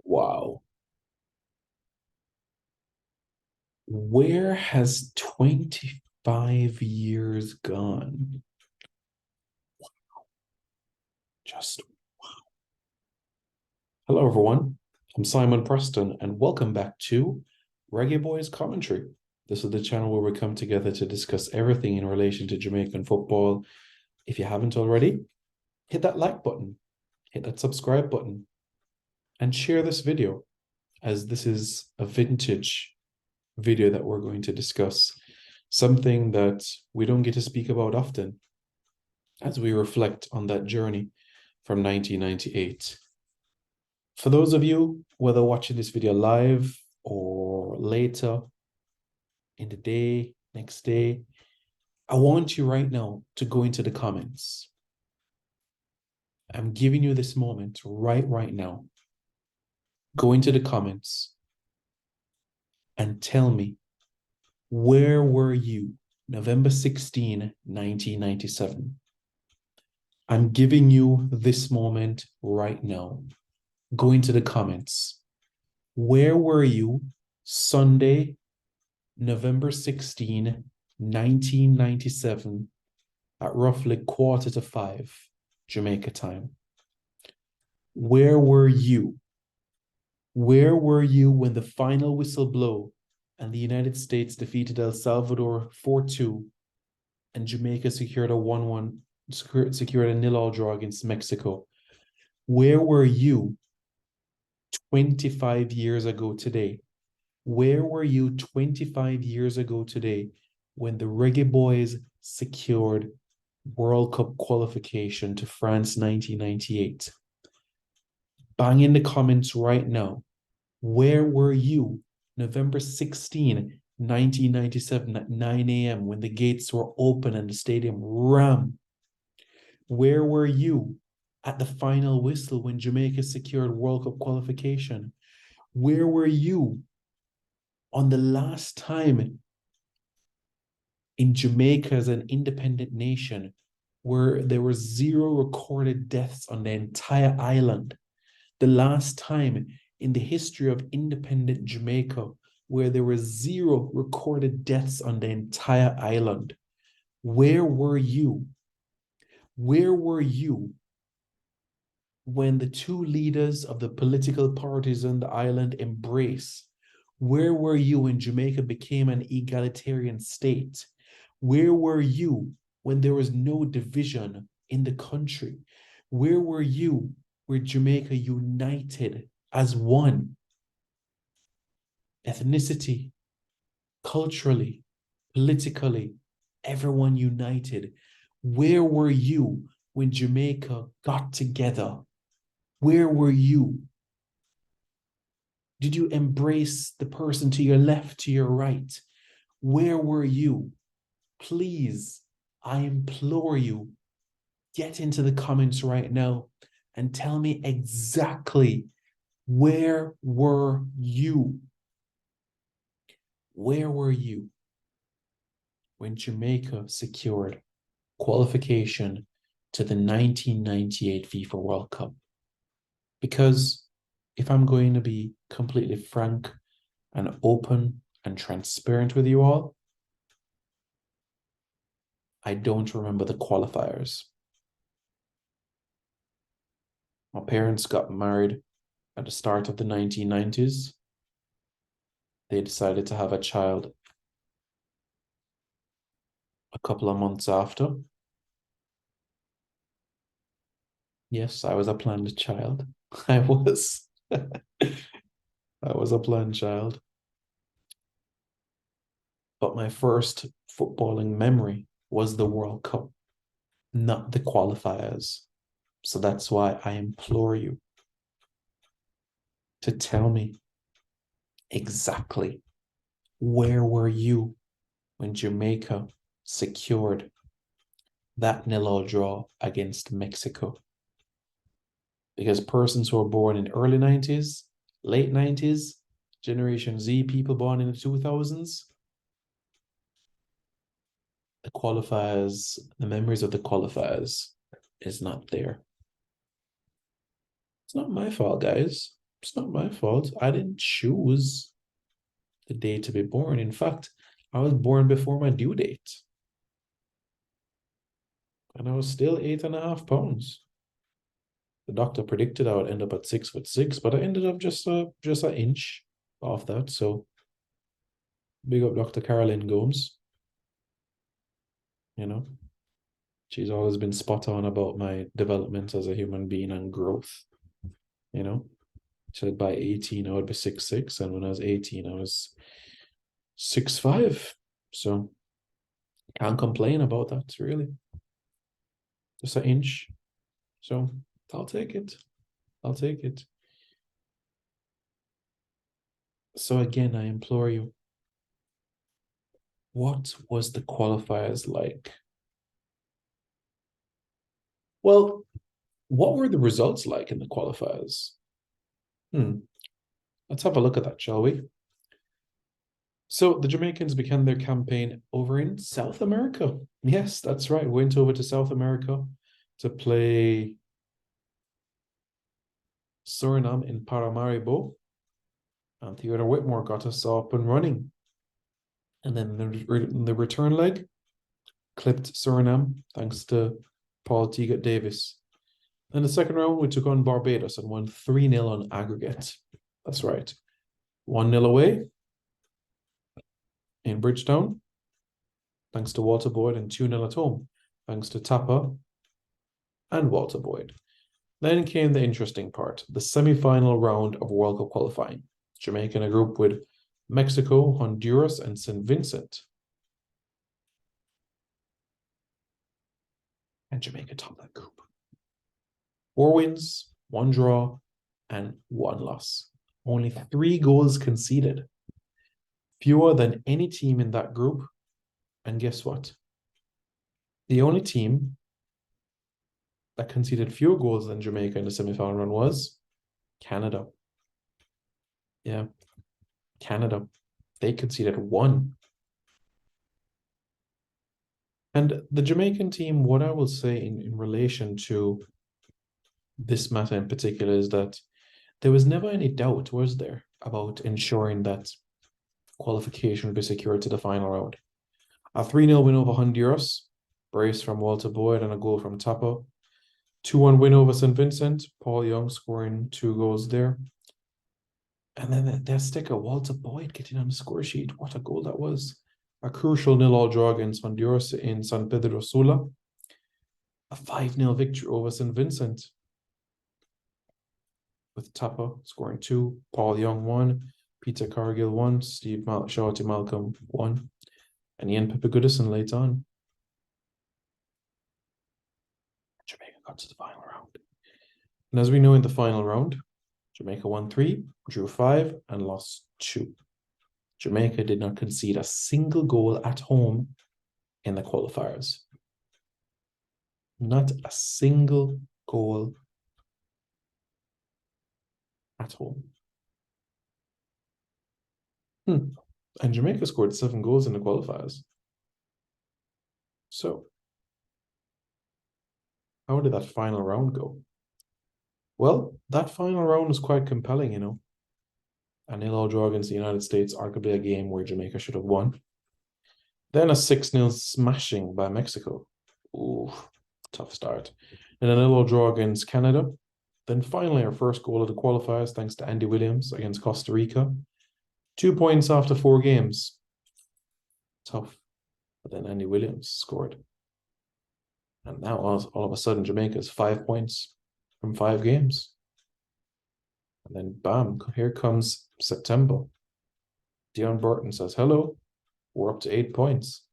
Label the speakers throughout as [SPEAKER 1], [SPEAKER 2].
[SPEAKER 1] Wow. Where has 25 years gone? Just Hello, everyone. I'm Simon Preston, and welcome back to Reggae Boys Commentary. This is the channel where we come together to discuss everything in relation to Jamaican football. If you haven't already, hit that like button, hit that subscribe button, and share this video, as this is a vintage video that we're going to discuss, something that we don't get to speak about often as we reflect on that journey from 1998. For those of you, whether watching this video live or later in the day, next day, I want you right now to go into the comments. I'm giving you this moment right now. Go into the comments and tell me, where were you November 16, 1997? I'm giving you this moment right now. Go into the comments. Where were you Sunday, November 16, 1997, at roughly 4:45 Jamaica time? Where were you? Where were you when the final whistle blew and the United States defeated El Salvador 4-2 and Jamaica secured a 1-1, secured a 0-0 draw against Mexico? Where were you 25 years ago today? Where were you 25 years ago today when the Reggae Boys secured World Cup qualification to France 1998? Bang in the comments right now. Where were you November 16, 1997 at 9 a.m. when the gates were open and the stadium rammed? Where were you at the final whistle when Jamaica secured World Cup qualification? Where were you on the last time in Jamaica as an independent nation where there were 0 recorded deaths on the entire island? The last time in the history of independent Jamaica where there were 0 recorded deaths on the entire island. Where were you? Where were you when the two leaders of the political parties on the island embraced? Where were you when Jamaica became an egalitarian state? Where were you when there was no division in the country? Where were you where Jamaica united as one? Ethnicity, culturally, politically, everyone united. Where were you when Jamaica got together? Where were you? Did you embrace the person to your left, to your right? Where were you? Please, I implore you, get into the comments right now and tell me exactly, where were you? Where were you when Jamaica secured qualification to the 1998 FIFA World Cup? Because if I'm going to be completely frank and open and transparent with you all, I don't remember the qualifiers. My parents got married at the start of the 1990s. They decided to have a child a couple of months after. Yes, I was a planned child. I was. I was a planned child. But my first footballing memory was the World Cup, not the qualifiers. So that's why I implore you to tell me exactly, where were you when Jamaica secured that 0-0 draw against Mexico? Because persons who were born in early 90s, late 90s, Generation Z, people born in the 2000s, the qualifiers, the memories of the qualifiers is not there. It's not my fault, guys. It's not my fault. I didn't choose the day to be born. In fact, I was born before my due date. And I was still 8.5 pounds. The doctor predicted I would end up at 6'6", but I ended up just an inch off that. So big up Dr. Caroline Gomes. You know, she's always been spot on about my development as a human being and growth. You know, she said by 18 I would be 6'6", and when I was 18 I was 6'5". So can't complain about that, really. Just an inch. So I'll take it. I'll take it. So again, I implore you, what was the qualifiers like? Well, what were the results like in the qualifiers? Let's have a look at that, shall we? So the Jamaicans began their campaign over in South America. Yes, that's right. Went over to South America to play Suriname in Paramaribo. And Theodore Whitmore got us up and running. And then the return leg clipped Suriname thanks to Paul Teagat Davis. In the second round, we took on Barbados and won 3-0 on aggregate. That's right. 1-0 away in Bridgetown, thanks to Walter Boyd, and 2-0 at home, thanks to Tapa and Walter Boyd. Then came the interesting part, the semi-final round of World Cup qualifying. Jamaica in a group with Mexico, Honduras, and St. Vincent. And Jamaica topped that group. 4 wins, 1 draw, and 1 loss. Only 3 goals conceded. Fewer than any team in that group. And guess what? The only team that conceded fewer goals than Jamaica in the semi-final run was Canada. Yeah, Canada. They conceded 1. And the Jamaican team, what I will say in relation to this matter in particular is that there was never any doubt, was there, about ensuring that qualification would be secured to the final round. A 3-0 win over Honduras, brace from Walter Boyd and a goal from Tapa. 2-1 win over St. Vincent, Paul Young scoring 2 goals there. And then their sticker, Walter Boyd getting on the score sheet. What a goal that was. A crucial 0-0 draw against Honduras in San Pedro Sula. A 5-0 victory over St. Vincent, with Tapa scoring 2, Paul Young 1, Peter Cargill 1, Shawty Malcolm 1, and Ian Pippa Goodison late on. Jamaica got to the final round. And as we know, in the final round, Jamaica won 3, drew 5, and lost 2. Jamaica did not concede a single goal at home in the qualifiers. Not a single goal at home. And Jamaica scored 7 goals in the qualifiers. So, how did that final round go? Well, that final round was quite compelling, you know. A 0-0 draw against the United States, arguably a game where Jamaica should have won. Then a 6-0 smashing by Mexico. Ooh, tough start. And a 0-0 draw against Canada. Then finally our first goal of the qualifiers, thanks to Andy Williams against Costa Rica. 2 points after 4 games. Tough. But then Andy Williams scored. And now all of a sudden Jamaica is 5 points from 5 games. And then bam, here comes September. Dion Burton says, hello, we're up to 8 points.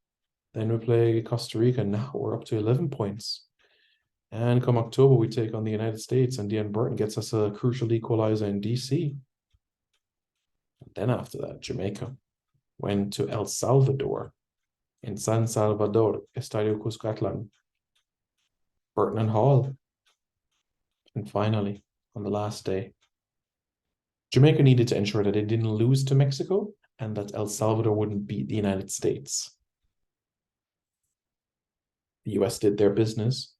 [SPEAKER 1] Then we play Costa Rica, now we're up to 11 points. And come October, we take on the United States, and Dion Burton gets us a crucial equalizer in DC. And then after that, Jamaica went to El Salvador in San Salvador, Estadio Cuscatlan, Burton and Hall. And finally, on the last day, Jamaica needed to ensure that it didn't lose to Mexico and that El Salvador wouldn't beat the United States. The US did their business.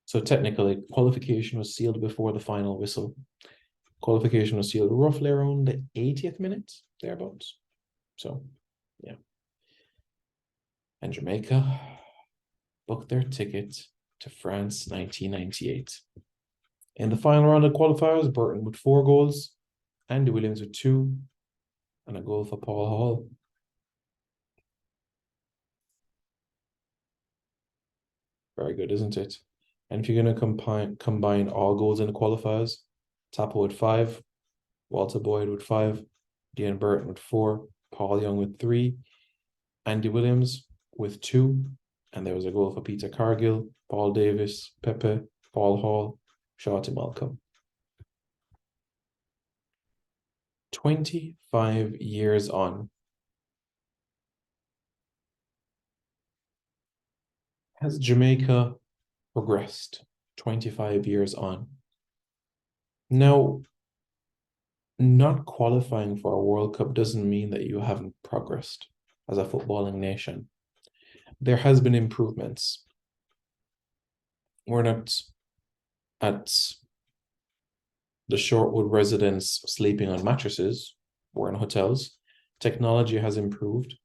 [SPEAKER 1] So technically, qualification was sealed before the final whistle. Qualification was sealed roughly around the 80th minute, thereabouts. So, yeah. And Jamaica booked their ticket to France 1998. In the final round of qualifiers, Burton with 4 goals, Andy Williams with 2, and a goal for Paul Hall. Very good, isn't it? And if you're going to combine all goals in the qualifiers, Tapper with 5, Walter Boyd with 5, Dean Burton with 4, Paul Young with 3, Andy Williams with 2, and there was a goal for Peter Cargill, Paul Davis, Pepe, Paul Hall, Shorty Malcolm. 25 years on. Has Jamaica progressed 25 years on? Now, not qualifying for a World Cup doesn't mean that you haven't progressed as a footballing nation. There has been improvements. We're not at the Shortwood residents sleeping on mattresses. We're in hotels. Technology has improved,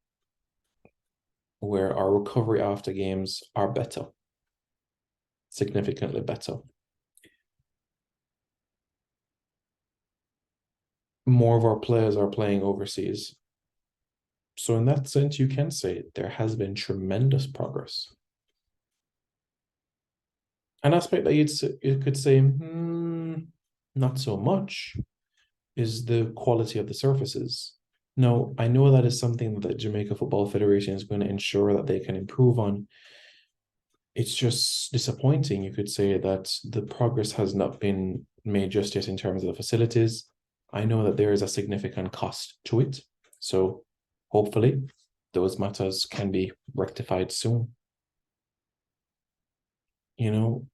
[SPEAKER 1] where our recovery after games are better, significantly better. More of our players are playing overseas. So in that sense, you can say there has been tremendous progress. An aspect that you could say, not so much, is the quality of the surfaces. Now, I know that is something that the Jamaica Football Federation is going to ensure that they can improve on. It's just disappointing, you could say, that the progress has not been made just yet in terms of the facilities. I know that there is a significant cost to it. So hopefully those matters can be rectified soon. You know,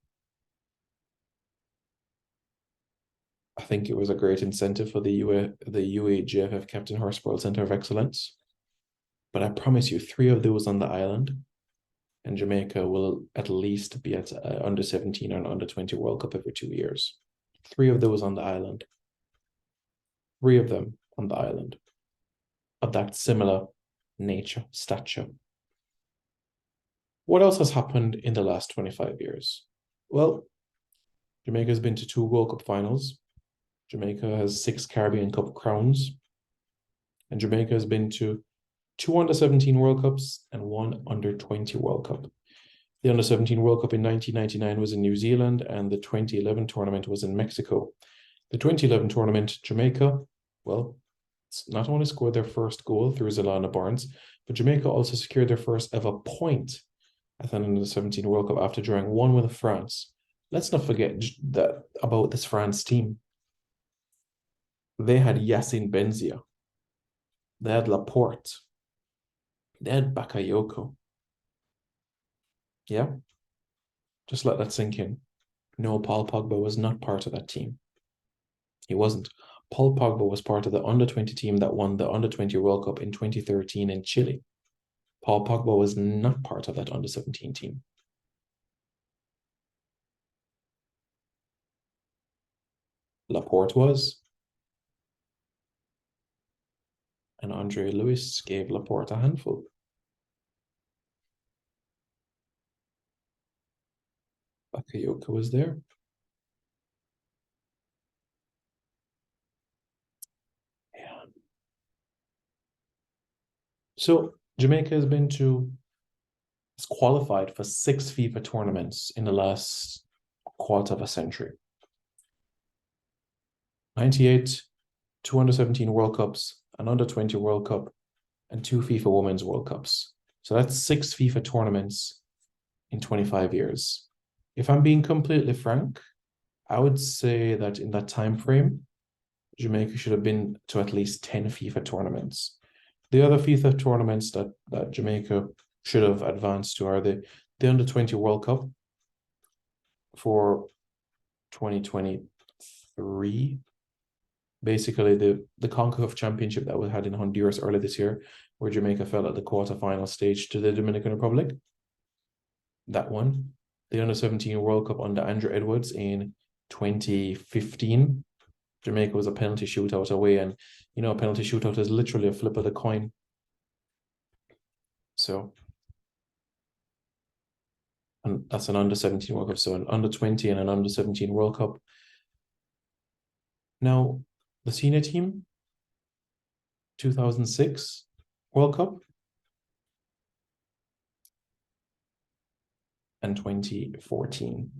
[SPEAKER 1] I think it was a great incentive for the UAGFF Captain Horsburgh Centre of Excellence. But I promise you, 3 of those on the island, and Jamaica will at least be at under 17 or an under 20 World Cup every 2 years. 3 of those on the island. 3 of them on the island of that similar nature, stature. What else has happened in the last 25 years? Well, Jamaica has been to 2 World Cup finals. Jamaica has 6 Caribbean Cup crowns. And Jamaica has been to 2 under-17 World Cups and 1 under-20 World Cup. The under-17 World Cup in 1999 was in New Zealand, and the 2011 tournament was in Mexico. The 2011 tournament, Jamaica, well, not only scored their first goal through Zalana Barnes, but Jamaica also secured their first ever point at the under-17 World Cup after drawing 1 with France. Let's not forget that about this France team. They had Yacine Benzia. They had Laporte. They had Bakayoko. Yeah? Just let that sink in. No, Paul Pogba was not part of that team. He wasn't. Paul Pogba was part of the under-20 team that won the under-20 World Cup in 2013 in Chile. Paul Pogba was not part of that under-17 team. Laporte was. And Andre Lewis gave Laporte a handful. Bakayoko was there. Yeah. So Jamaica has qualified for 6 FIFA tournaments in the last quarter of a century. 98, 2 under-17 World Cups, an under-20 World Cup, and 2 FIFA Women's World Cups. So that's 6 FIFA tournaments in 25 years. If I'm being completely frank, I would say that in that time frame, Jamaica should have been to at least 10 FIFA tournaments. The other FIFA tournaments that Jamaica should have advanced to are the under-20 World Cup for 2023. Basically, the CONCACAF Championship that we had in Honduras earlier this year, where Jamaica fell at the quarterfinal stage to the Dominican Republic. That one. the under-17 World Cup under Andrew Edwards in 2015. Jamaica was a penalty shootout away, and a penalty shootout is literally a flip of the coin. So, and that's an under-17 World Cup. So an under-20 and an under-17 World Cup. Now, the senior team, 2006 World Cup and 2014.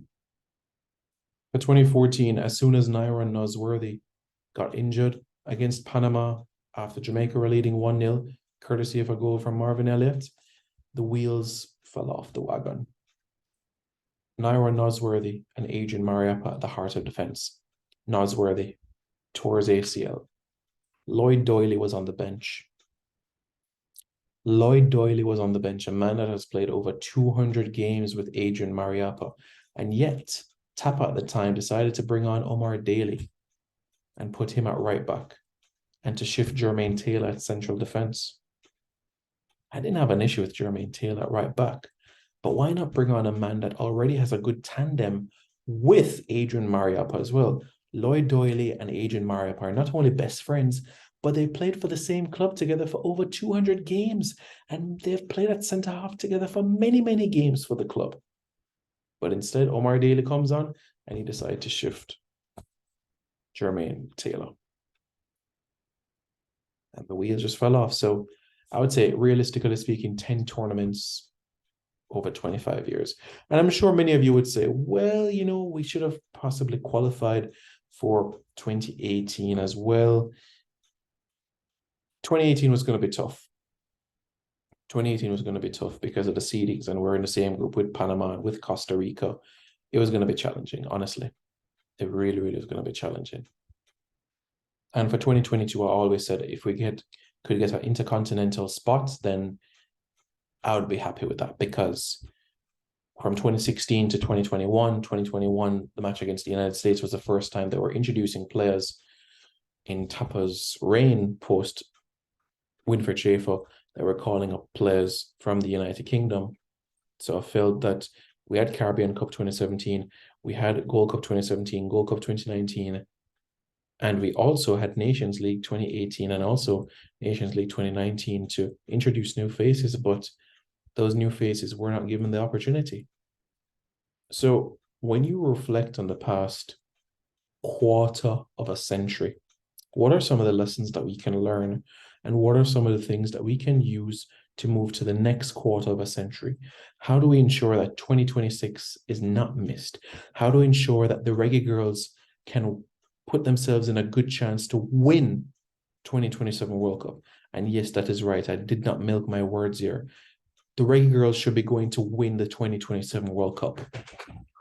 [SPEAKER 1] For 2014, as soon as Naira Nosworthy got injured against Panama after Jamaica were leading 1-0, courtesy of a goal from Marvin Elliott, the wheels fell off the wagon. Naira Nosworthy and Adrian Mariappa at the heart of defence. Nosworthy tore his ACL. Lloyd Doyley was on the bench. Lloyd Doyley was on the bench, a man that has played over 200 games with Adrian Mariappa. And yet, Tapa at the time decided to bring on Omar Daly and put him at right back and to shift Jermaine Taylor at central defence. I didn't have an issue with Jermaine Taylor at right back, but why not bring on a man that already has a good tandem with Adrian Mariappa as well? Lloyd Doyley and Adrian Mariappa are not only best friends, but they played for the same club together for over 200 games, and they've played at centre-half together for many, many games for the club. But instead, Omar Daly comes on, and he decided to shift Jermaine Taylor. And the wheels just fell off. So I would say, realistically speaking, 10 tournaments over 25 years. And I'm sure many of you would say, well, we should have possibly qualified for 2018 as well. 2018 was going to be tough. 2018 was going to be tough because of the seedings, and we're in the same group with Panama and with Costa Rica. It was going to be challenging, honestly. It really, really was going to be challenging. And for 2022, I always said if we could get an intercontinental spot, then I would be happy with that, because from 2016 to 2021, the match against the United States was the first time they were introducing players in Tapa's reign post Winfried Schaefer. They were calling up players from the United Kingdom. So I felt that we had Caribbean Cup 2017, we had Gold Cup 2017, Gold Cup 2019, and we also had Nations League 2018 and also Nations League 2019 to introduce new faces, but those new faces were not given the opportunity. So when you reflect on the past quarter of a century, what are some of the lessons that we can learn? And what are some of the things that we can use to move to the next quarter of a century? How do we ensure that 2026 is not missed? How do we ensure that the Reggae Girls can put themselves in a good chance to win 2027 World Cup? And yes, that is right. I did not milk my words here. The Reggae Girls should be going to win the 2027 World Cup.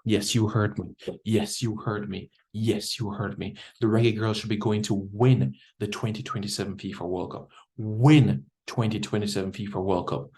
[SPEAKER 1] Yes, you heard me. Yes, you heard me. Yes, you heard me. The Reggae Girls should be going to win the 2027 FIFA World Cup. Win 2027 FIFA World Cup.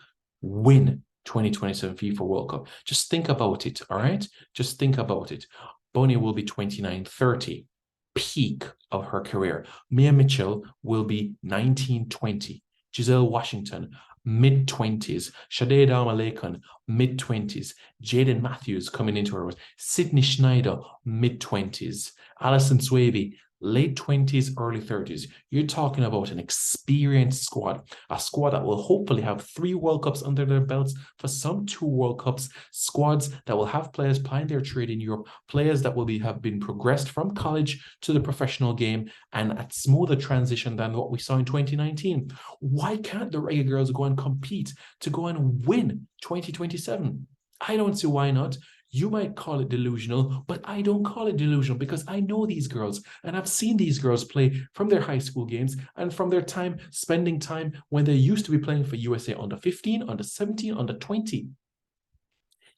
[SPEAKER 1] Win 2027 FIFA World Cup. Just think about it, all right? Just think about it. Bonnie will be 29, 30, peak of her career. Mia Mitchell will be 19, 20. Giselle Washington, mid-20s. Sade Dalma-Lakan, mid-20s. Jaden Matthews coming into her. Sydney Schneider, mid-20s. Alison Swavey, late 20s, early 30s. You're talking about an experienced squad, a squad that will hopefully have 3 World Cups under their belts, for some 2 World Cups, squads that will have players plying their trade in Europe, players that will have been progressed from college to the professional game, and a smoother transition than what we saw in 2019. Why can't the Reggae Girls go and compete to go and win 2027? I don't see why not. You might call it delusional, but I don't call it delusional, because I know these girls and I've seen these girls play from their high school games and from their time spending time when they used to be playing for USA under 15, under 17, under 20.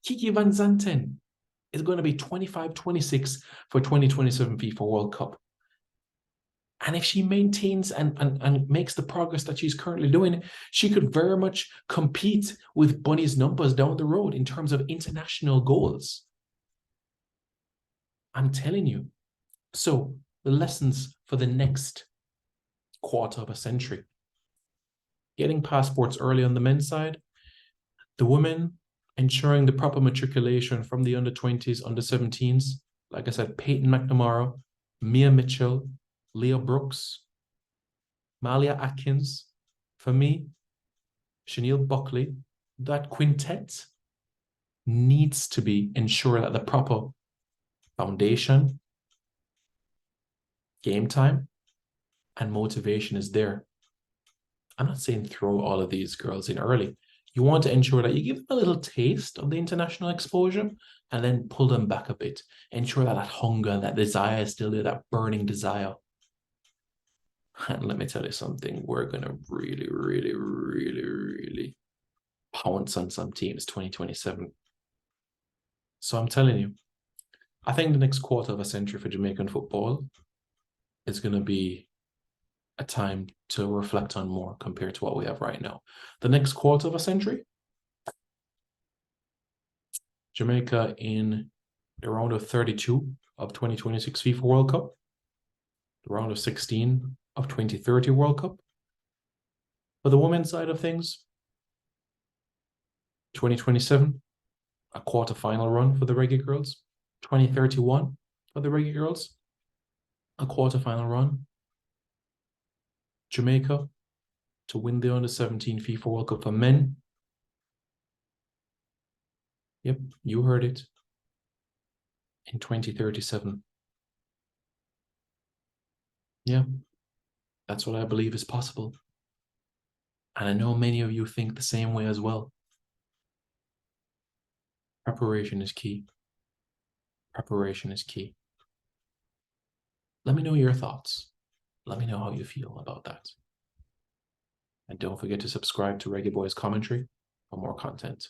[SPEAKER 1] Kiki Van Zanten is going to be 25, 26 for 2027 FIFA World Cup. And if she maintains and makes the progress that she's currently doing, she could very much compete with Bunny's numbers down the road in terms of international goals. I'm telling you. So the lessons for the next quarter of a century. Getting passports early on the men's side. The women, ensuring the proper matriculation from the under-20s, under-17s. Like I said, Peyton McNamara, Mia Mitchell, Leah Brooks, Malia Atkins. For me, Chanel Buckley, that quintet needs to be ensure that the proper foundation, game time, and motivation is there. I'm not saying throw all of these girls in early. You want to ensure that you give them a little taste of the international exposure and then pull them back a bit. Ensure that that hunger, that desire is still there, that burning desire. And let me tell you something, we're going to really, really, really, really pounce on some teams 2027. So I'm telling you, I think the next quarter of a century for Jamaican football is going to be a time to reflect on more compared to what we have right now. The next quarter of a century, Jamaica in the round of 32 of 2026 FIFA World Cup, the round of 16 of 2030 World Cup. For the women's side of things, 2027, a quarter-final run for the Reggae Girls. 2031 for the Reggae Girls, a quarter-final run. Jamaica to win the under-17 FIFA World Cup for men. Yep, you heard it. In 2037. Yeah, that's what I believe is possible. And I know many of you think the same way as well. Preparation is key. Preparation is key. Let me know your thoughts. Let me know how you feel about that. And don't forget to subscribe to Reggae Boys Commentary for more content.